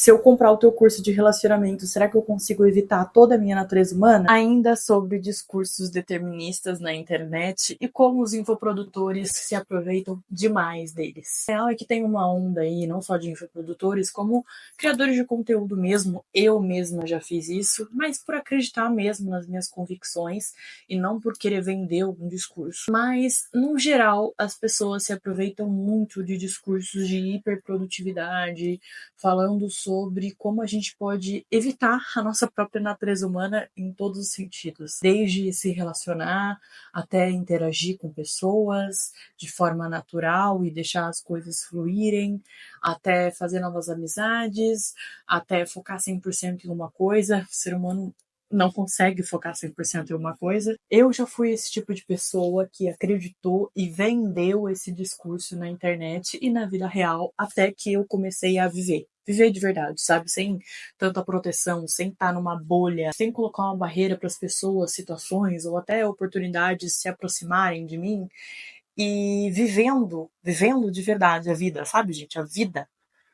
Se eu comprar o teu curso de relacionamento, será que eu consigo evitar toda a minha natureza humana? Ainda sobre discursos deterministas na internet e como os infoprodutores se aproveitam demais deles. A real é que tem uma onda aí, não só de infoprodutores, como criadores de conteúdo mesmo. Eu mesma já fiz isso, mas por acreditar mesmo nas minhas convicções e não por querer vender algum discurso. Mas, no geral, as pessoas se aproveitam muito de discursos de hiperprodutividade, falando sobre como a gente pode evitar a nossa própria natureza humana em todos os sentidos, desde se relacionar até interagir com pessoas de forma natural e deixar as coisas fluírem, até fazer novas amizades, até focar 100% em uma coisa. O ser humano não consegue focar 100% em uma coisa. Eu já fui esse tipo de pessoa que acreditou e vendeu esse discurso na internet e na vida real até que eu comecei a viver. Viver de verdade, sabe? Sem tanta proteção, sem estar numa bolha, sem colocar uma barreira para as pessoas, situações ou até oportunidades se aproximarem de mim e vivendo de verdade a vida, sabe, gente? A vida.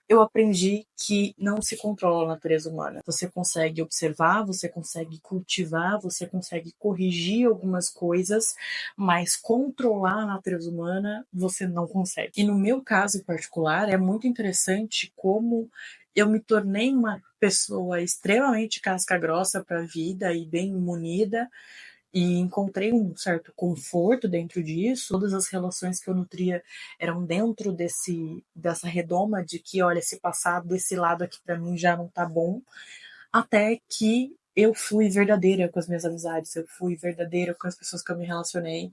Eu aprendi que não se controla a natureza humana. Você consegue observar, você consegue cultivar, você consegue corrigir algumas coisas, mas controlar a natureza humana você não consegue. E no meu caso em particular, é muito interessante como eu me tornei uma pessoa extremamente casca-grossa para a vida e bem munida, e encontrei um certo conforto dentro disso. Todas as relações que eu nutria eram dentro dessa redoma de que, olha, se passar desse lado aqui para mim já não tá bom, até que eu fui verdadeira com as minhas amizades, eu fui verdadeira com as pessoas que eu me relacionei,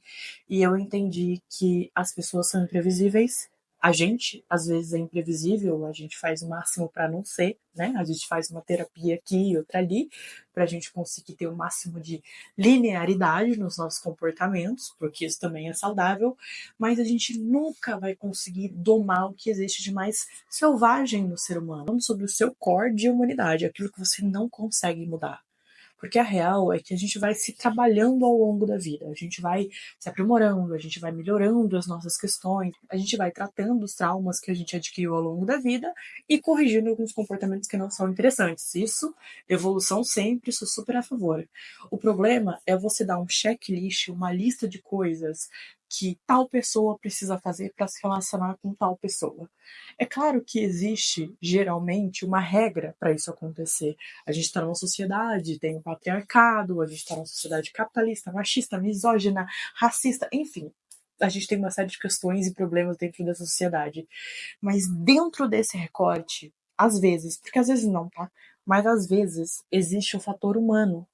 e eu entendi que as pessoas são imprevisíveis. A gente, às vezes, é imprevisível, a gente faz o máximo para não ser, né? A gente faz uma terapia aqui e outra ali, para a gente conseguir ter o máximo de linearidade nos nossos comportamentos, porque isso também é saudável, mas a gente nunca vai conseguir domar o que existe de mais selvagem no ser humano. Falando sobre o seu core de humanidade, aquilo que você não consegue mudar. Porque a real é que a gente vai se trabalhando ao longo da vida, a gente vai se aprimorando, a gente vai melhorando as nossas questões, a gente vai tratando os traumas que a gente adquiriu ao longo da vida e corrigindo alguns comportamentos que não são interessantes. Isso, evolução sempre, sou super a favor. O problema é você dar um checklist, uma lista de coisas que tal pessoa precisa fazer para se relacionar com tal pessoa. É claro que existe, geralmente, uma regra para isso acontecer. A gente está numa sociedade, tem um patriarcado, a gente está numa sociedade capitalista, machista, misógina, racista, enfim. A gente tem uma série de questões e problemas dentro dessa sociedade. Mas dentro desse recorte, às vezes, porque às vezes não, tá? Mas às vezes existe o fator humano.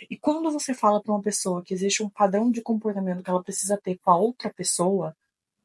E quando você fala para uma pessoa que existe um padrão de comportamento que ela precisa ter com a outra pessoa,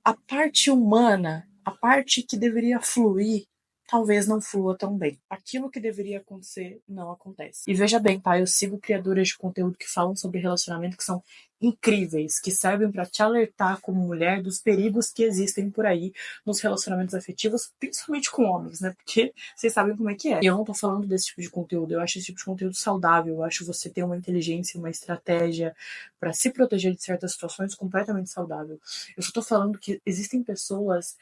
a parte humana, a parte que deveria fluir, talvez não flua tão bem. Aquilo que deveria acontecer não acontece. E veja bem, tá? Eu sigo criadoras de conteúdo que falam sobre relacionamento que são incríveis, que servem para te alertar como mulher dos perigos que existem por aí nos relacionamentos afetivos, principalmente com homens, né? Porque vocês sabem como é que é. E eu não tô falando desse tipo de conteúdo, eu acho esse tipo de conteúdo saudável, eu acho você ter uma inteligência, uma estratégia para se proteger de certas situações completamente saudável. Eu só tô falando que existem pessoas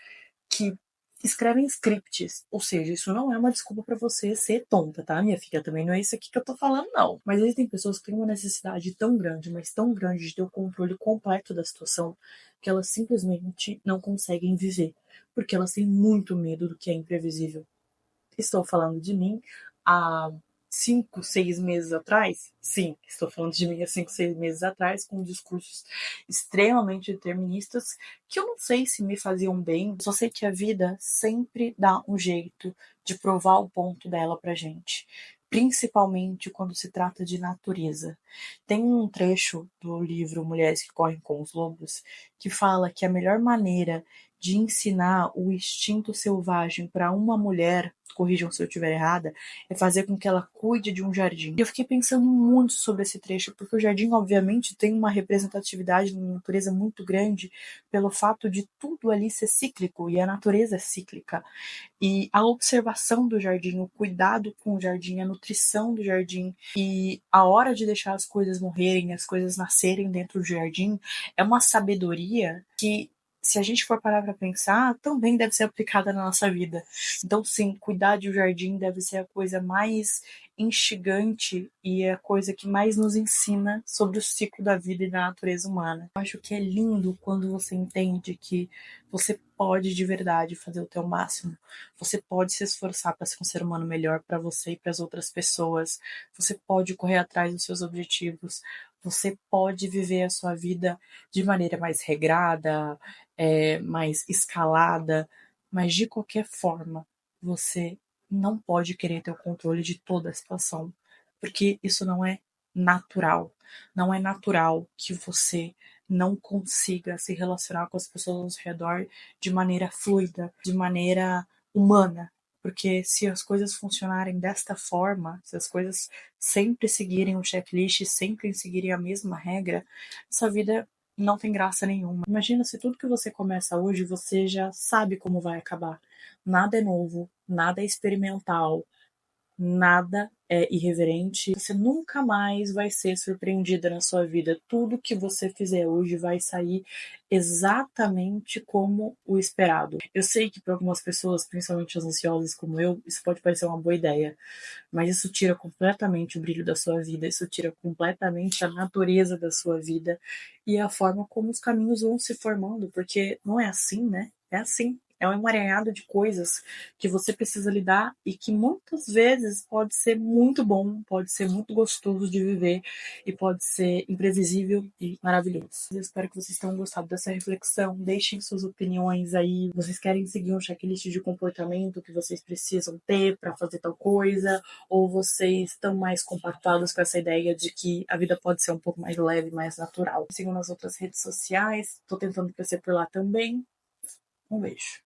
que escrevem scripts, ou seja, isso não é uma desculpa para você ser tonta, tá, minha filha? Também não é isso aqui que eu tô falando, não. Mas existem pessoas que têm uma necessidade tão grande, mas tão grande de ter o controle completo da situação, que elas simplesmente não conseguem viver, porque elas têm muito medo do que é imprevisível. Estou falando de mim há 5, 6 meses atrás? Sim, estou falando de mim há 5, 6 meses atrás, com discursos extremamente deterministas que eu não sei se me faziam bem, só sei que a vida sempre dá um jeito de provar o ponto dela pra gente. Principalmente quando se trata de natureza. Tem um trecho do livro Mulheres que Correm com os Lobos que fala que a melhor maneira de ensinar o instinto selvagem para uma mulher, corrijam se eu estiver errada, é fazer com que ela cuide de um jardim. E eu fiquei pensando muito sobre esse trecho, porque o jardim, obviamente, tem uma representatividade na natureza muito grande pelo fato de tudo ali ser cíclico, e a natureza é cíclica. E a observação do jardim, o cuidado com o jardim, a nutrição do jardim e a hora de deixar as coisas morrerem, as coisas nascerem dentro do jardim, é uma sabedoria que se a gente for parar para pensar, também deve ser aplicada na nossa vida. Então, sim, cuidar de um jardim deve ser a coisa mais instigante e a coisa que mais nos ensina sobre o ciclo da vida e da natureza humana. Eu acho que é lindo quando você entende que você pode de verdade fazer o teu máximo. Você pode se esforçar para ser um ser humano melhor para você e para as outras pessoas. Você pode correr atrás dos seus objetivos. Você pode viver a sua vida de maneira mais regrada, mais escalada, mas de qualquer forma, você não pode querer ter o controle de toda a situação, porque isso não é natural. Não é natural que você não consiga se relacionar com as pessoas ao seu redor de maneira fluida, de maneira humana. Porque se as coisas funcionarem desta forma, se as coisas sempre seguirem o checklist, sempre seguirem a mesma regra, sua vida não tem graça nenhuma. Imagina se tudo que você começa hoje você já sabe como vai acabar. Nada é novo, nada é experimental, nada é irreverente. Você nunca mais vai ser surpreendida na sua vida. Tudo que você fizer hoje vai sair exatamente como o esperado. Eu sei que para algumas pessoas, principalmente as ansiosas como eu, isso pode parecer uma boa ideia, mas isso tira completamente o brilho da sua vida, isso tira completamente a natureza da sua vida e a forma como os caminhos vão se formando, porque não é assim, né? É assim. É um emaranhado de coisas que você precisa lidar e que muitas vezes pode ser muito bom, pode ser muito gostoso de viver e pode ser imprevisível e maravilhoso. Eu espero que vocês tenham gostado dessa reflexão. Deixem suas opiniões aí. Vocês querem seguir um checklist de comportamento que vocês precisam ter para fazer tal coisa? Ou vocês estão mais compactados com essa ideia de que a vida pode ser um pouco mais leve, mais natural? Me sigam nas outras redes sociais. Estou tentando crescer por lá também. Um beijo.